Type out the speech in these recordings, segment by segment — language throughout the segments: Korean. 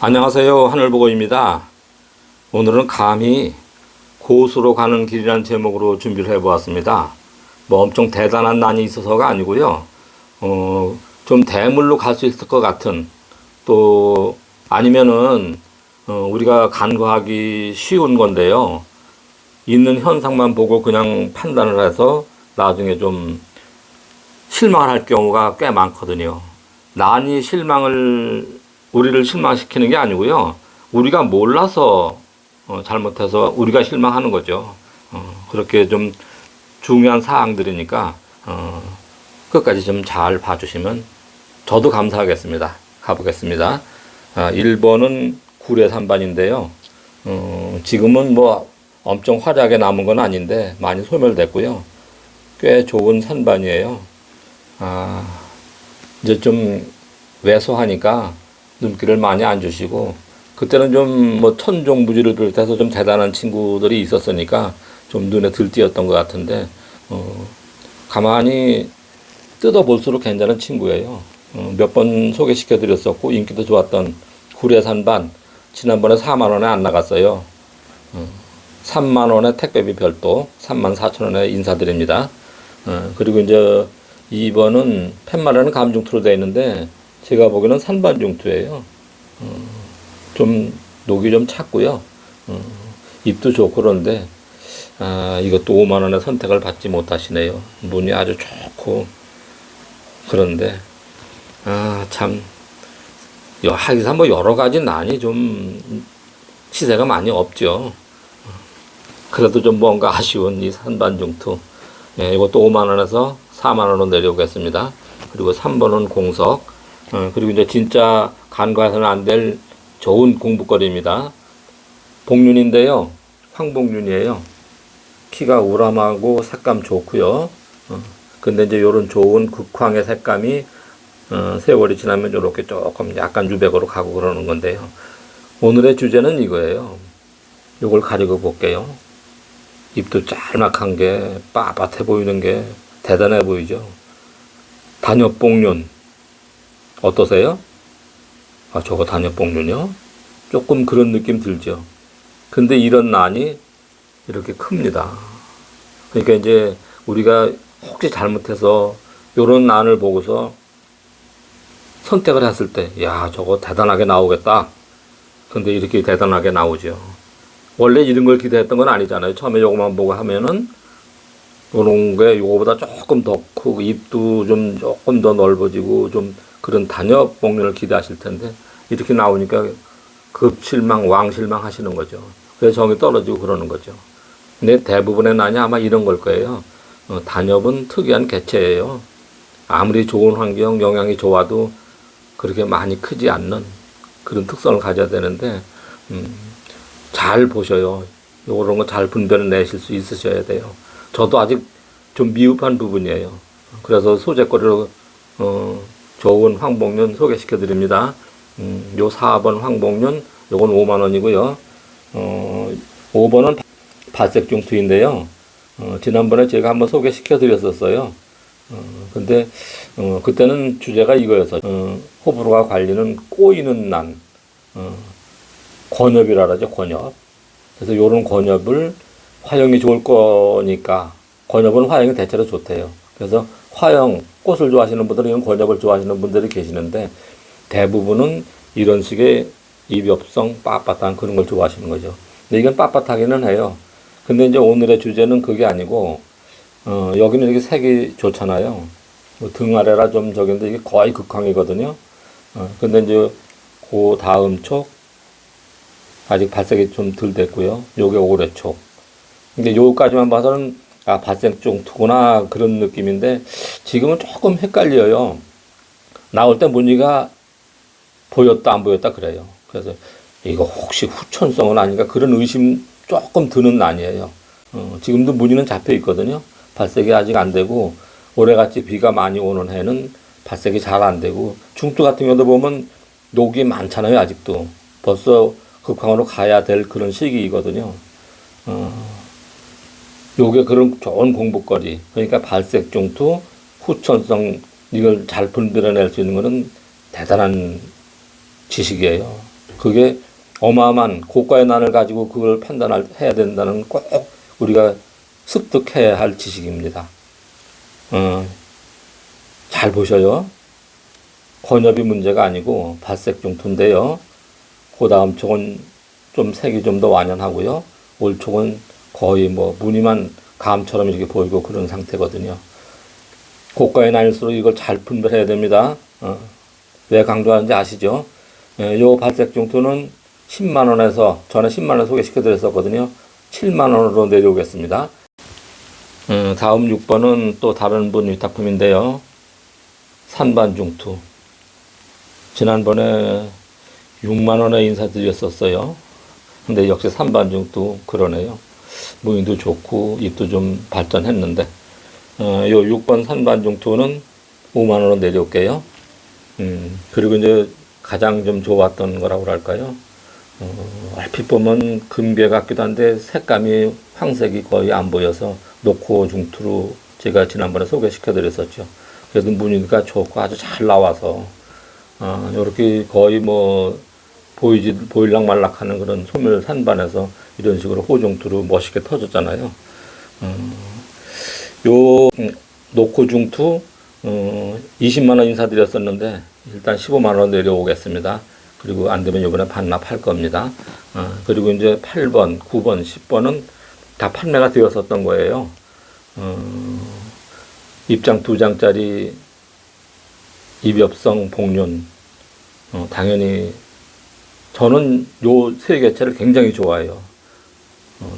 안녕하세요. 하늘보고입니다. 오늘은 감히 고수로 가는 길이라는 제목으로 준비를 해보았습니다. 뭐 엄청 대단한 난이 있어서가 아니고요. 좀 대물로 갈 수 있을 것 같은, 또 아니면은 우리가 간과하기 쉬운 건데요. 있는 현상만 보고 그냥 판단을 해서 나중에 좀 실망을 할 경우가 꽤 많거든요. 난이 우리를 실망시키는 게 아니고요. 우리가 몰라서 잘못해서 우리가 실망하는 거죠. 그렇게 좀 중요한 사항들이니까 끝까지 좀 잘 봐주시면 저도 감사하겠습니다. 가보겠습니다. 1번은 구례 산반인데요. 지금은 뭐 엄청 화려하게 남은 건 아닌데 많이 소멸됐고요. 꽤 좋은 산반이에요. 이제 좀 왜소하니까 눈길을 많이 안 주시고, 그때는 좀 뭐 천종부지를 비롯해서 좀 대단한 친구들이 있었으니까 좀 눈에 들띄었던 것 같은데, 가만히 뜯어볼수록 괜찮은 친구예요. 몇 번 소개시켜 드렸었고 인기도 좋았던 구례산반, 지난번에 4만원에 안 나갔어요. 3만원에 택배비 별도 34,000원에 인사드립니다. 그리고 이제 2번은 팻말에는 감중투로 되어 있는데 제가 보기에는 산반중투예요. 좀 녹이 좀 찼고요. 잎도 좋고 그런데 이것도 5만원에 선택을 받지 못하시네요. 눈이 아주 좋고 그런데 참 하기사 뭐 여러 가지 난이 좀 시세가 많이 없죠. 그래도 좀 뭔가 아쉬운 이 산반중투. 이것도 5만원에서 4만원으로 내려오겠습니다. 그리고 3번은 공석. 그리고 이제 진짜 간과해서는 안 될 좋은 공부거리입니다. 복륜인데요. 황복륜이에요. 키가 우람하고 색감 좋고요. 근데 이제 요런 좋은 극황의 색감이 세월이 지나면 요렇게 조금 약간 유백으로 가고 그러는 건데요. 오늘의 주제는 이거예요. 요걸 가지고 볼게요. 잎도 짤막한 게 빳빳해 보이는 게 대단해 보이죠. 단엽복륜 어떠세요? 저거 단엽복륜이요? 조금 그런 느낌 들죠. 근데 이런 난이 이렇게 큽니다. 그러니까 이제 우리가 혹시 잘못해서 요런 난을 보고서 선택을 했을 때, 저거 대단하게 나오겠다. 근데 이렇게 대단하게 나오죠. 원래 이런 걸 기대했던 건 아니잖아요. 처음에 요거만 보고 하면은 요런 게 요거보다 조금 더 크고 잎도 좀 조금 더 넓어지고 좀 그런 단엽복륜을 기대하실 텐데 이렇게 나오니까 급실망, 왕실망 하시는 거죠. 그래서 정이 떨어지고 그러는 거죠. 근데 대부분의 난이 아마 이런 걸 거예요. 단엽은 특이한 개체예요. 아무리 좋은 환경, 영양이 좋아도 그렇게 많이 크지 않는 그런 특성을 가져야 되는데 잘 보셔요. 요런 거 잘 분별을 내실 수 있으셔야 돼요. 저도 아직 좀 미흡한 부분이에요. 그래서 소재거리로 좋은 황복륜 소개시켜 드립니다. 요 4번 황복륜 요건 5만원이고요. 5번은 발색중투인데요. 지난번에 제가 한번 소개시켜 드렸었어요. 근데 그때는 주제가 이거여서 호불호가 갈리는 꼬이는 난, 권엽이라 그러죠. 권엽. 그래서 요런 권엽을 화형이 좋을 거니까, 권엽은 화형이 대체로 좋대요. 그래서 화형, 꽃을 좋아하시는 분들은 이런 권엽을 좋아하시는 분들이 계시는데 대부분은 이런 식의 입엽성 빳빳한 그런 걸 좋아하시는 거죠. 근데 이건 빳빳하기는 해요. 근데 이제 오늘의 주제는 그게 아니고 여기는 이렇게 색이 좋잖아요. 등 아래라 좀 저긴데 이게 거의 극황이거든요. 근데 이제 그 다음 촉 아직 발색이 좀 덜 됐고요. 요게 올해 촉. 근데 요까지만 봐서는 발색중투구나 그런 느낌인데 지금은 조금 헷갈려요. 나올 때 무늬가 보였다 안 보였다 그래요. 그래서 이거 혹시 후천성은 아닌가 그런 의심 조금 드는 난이에요. 지금도 무늬는 잡혀 있거든요. 발색이 아직 안 되고 올해같이 비가 많이 오는 해는 발색이 잘 안 되고 중투 같은 경우도 보면 녹이 많잖아요. 아직도 벌써 극황으로 가야 될 그런 시기이거든요. 요게 그런 좋은 공부거리. 그러니까 발색중투, 후천성 이걸 잘 분별해낼 수 있는 거는 대단한 지식이에요. 그게 어마어마한 고가의 난을 가지고 그걸 판단해야 된다는 꼭 우리가 습득해야 할 지식입니다. 잘 보셔요. 권엽이 문제가 아니고 발색중투인데요. 그 다음 촉은 좀 색이 좀 더 완연하고요. 올 촉은 거의 뭐 무늬만 감처럼 이렇게 보이고 그런 상태거든요. 고가의 난일수록 이걸 잘 분별해야 됩니다. 왜 강조하는지 아시죠? 요 발색중투는 10만원에서 전에 10만원 소개시켜 드렸었거든요. 7만원으로 내려오겠습니다. 다음 6번은 또 다른 분 위탁품인데요. 산반중투. 지난번에 6만원에 인사드렸었어요. 근데 역시 산반중투 그러네요. 무늬도 좋고 잎도 좀 발전했는데 요 6번 산반중투는 5만원으로 내려올게요. 그리고 이제 가장 좀 좋았던 거라고 할까요? 얼핏 보면 금괴 같기도 한데 색감이 황색이 거의 안 보여서 노코 중투로 제가 지난번에 소개시켜 드렸었죠. 그래도 무늬가 좋고 아주 잘 나와서 이렇게 거의 뭐 보일락 말락 하는 그런 소멸 산반에서 이런 식으로 호중투로 멋있게 터졌잖아요. 요 노코 중투 20만원 인사드렸었는데 일단 15만원 내려오겠습니다. 그리고 안 되면 이번에 반납할 겁니다. 그리고 이제 8번, 9번, 10번은 다 판매가 되었었던 거예요. 입장 2장짜리 입엽성 복륜. 당연히 저는 요 세 개체를 굉장히 좋아해요.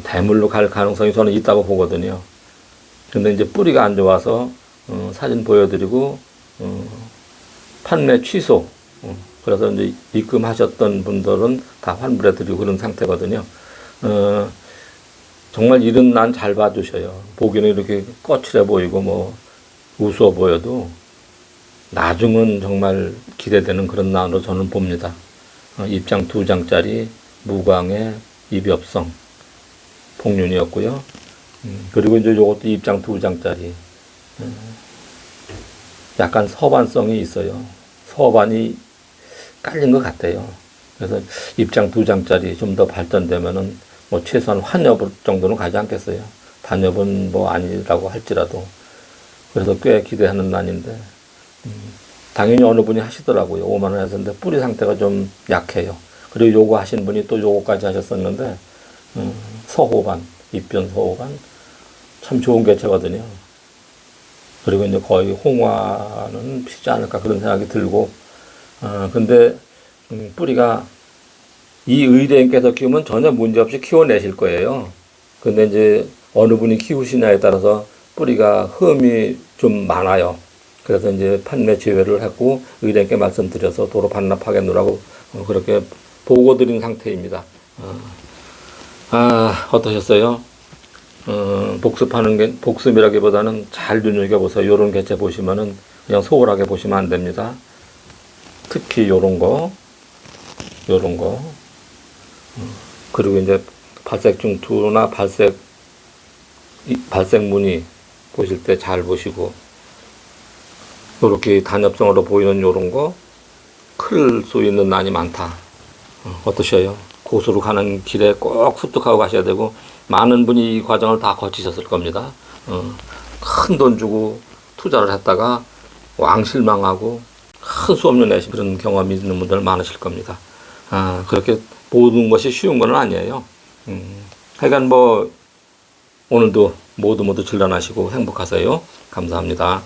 대물로 갈 가능성이 저는 있다고 보거든요. 근데 이제 뿌리가 안 좋아서 사진 보여드리고 판매 취소. 그래서 이제 입금하셨던 분들은 다 환불해드리고 그런 상태거든요. 정말 이런 난 잘 봐주셔요. 보기는 이렇게 거칠해 보이고 뭐 우스워 보여도 나중은 정말 기대되는 그런 난으로 저는 봅니다. 입장 2장짜리 무광의 입엽성 복륜이었고요. 그리고 이제 요것도 입장 2장짜리 약간 서반성이 있어요. 서반이 깔린 것 같아요. 그래서 입장 2장짜리 좀 더 발전되면은 뭐 최소한 환엽 정도는 가지 않겠어요. 단엽은 뭐 아니라고 할지라도. 그래서 꽤 기대하는 난인데 당연히 어느 분이 하시더라고요. 5만원 하셨는데 뿌리 상태가 좀 약해요. 그리고 요거 하신 분이 또 요거까지 하셨었는데 서호반, 입변 서호반 참 좋은 개체거든요. 그리고 이제 거의 홍화는 피지 않을까 그런 생각이 들고 근데 뿌리가 이 의뢰인께서 키우면 전혀 문제없이 키워내실 거예요. 근데 이제 어느 분이 키우시냐에 따라서 뿌리가 흠이 좀 많아요. 그래서 이제 판매 제외를 했고 의뢰인께 말씀드려서 도로 반납하겠노라고 그렇게 보고 드린 상태입니다. 어떠셨어요? 복습하는 게 복습이라기보다는 잘 눈여겨보세요. 요런 개체 보시면은 그냥 소홀하게 보시면 안 됩니다. 특히 요런 거 그리고 이제 발색 중투나 발색 무늬 보실 때 잘 보시고 요렇게 단엽성으로 보이는 요런 거 클 수 있는 난이 많다. 어떠셔요? 고수로 가는 길에 꼭 습득하고 가셔야 되고 많은 분이 이 과정을 다 거치셨을 겁니다. 큰 돈 주고 투자를 했다가 왕실망하고 큰 수업료 내신 그런 경험이 있는 분들 많으실 겁니다. 그렇게 모든 것이 쉬운 건 아니에요. 하여간 뭐 오늘도 모두 즐거나시고 행복하세요. 감사합니다.